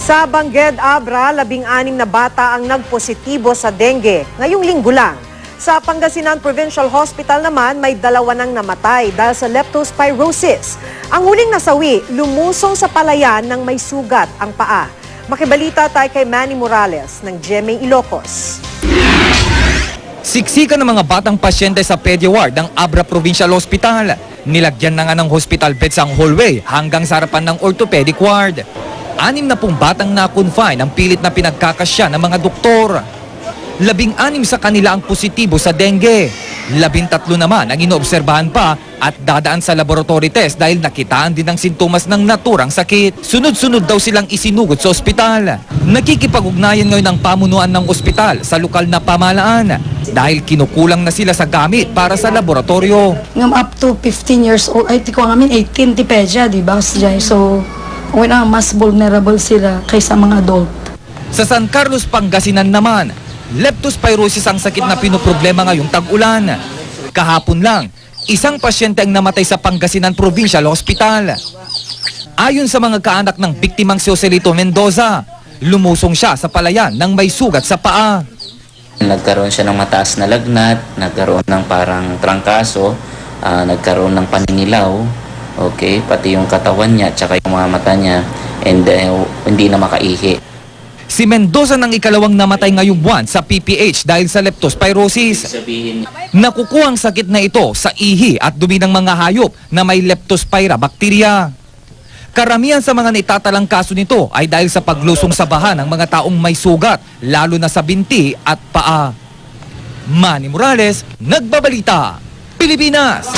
Sa Bangged, Abra, 16 na bata ang nagpositibo sa dengue ngayong linggo lang. Sa Pangasinan Provincial Hospital naman, may 2 nang namatay dahil sa leptospirosis. Ang huling nasawi, lumusong sa palayan ng may sugat ang paa. Makibalita tayo kay Manny Morales ng GMA Ilocos. Siksikan ng mga batang pasyente sa Pedia Ward ng Abra Provincial Hospital. Nilagyan na nga ng hospital beds ang hallway hanggang sa harapan ng orthopedic ward. 6 na batang na-confine ang pilit na pinagkakasya ng mga doktor. 16 sa kanila ang positibo sa dengue. 13 naman ang inoobserbahan pa at dadaan sa laboratory test dahil nakitaan din ang sintomas ng naturang sakit. Sunod-sunod daw silang isinugod sa ospital. Nakikipag-ugnayan ngayon ang pamunuan ng ospital sa lokal na pamahalaan dahil kinukulang na sila sa gamit para sa laboratorio. Ngam up to 15 years old, ay tiko ngamin 18 ti pedya, di ba? So, mas vulnerable sila kaysa mga adult. Sa San Carlos, Pangasinan naman, leptospirosis ang sakit na pinoproblema ngayong tag-ulan. Kahapon lang, 1 pasyente ang namatay sa Pangasinan Provincial Hospital. Ayon sa mga kaanak ng biktimang si Joselito Mendoza, lumusong siya sa palayan ng may sugat sa paa. Nagkaroon siya ng mataas na lagnat, nagkaroon ng parang trangkaso, nagkaroon ng paninilaw, okay, pati yung katawan niya, tsaka yung mga mata niya, and hindi na makaihi. Si Mendoza nang ikalawang namatay ngayong buwan sa PPH dahil sa leptospirosis. Nakukuha ang sakit na ito sa ihi at dumi ng mga hayop na may leptospira bacteria. Karamihan sa mga naitatalang kaso nito ay dahil sa paglusong sa baha ng mga taong may sugat, lalo na sa binti at paa. Manny Morales, Nagbabalita, Pilipinas!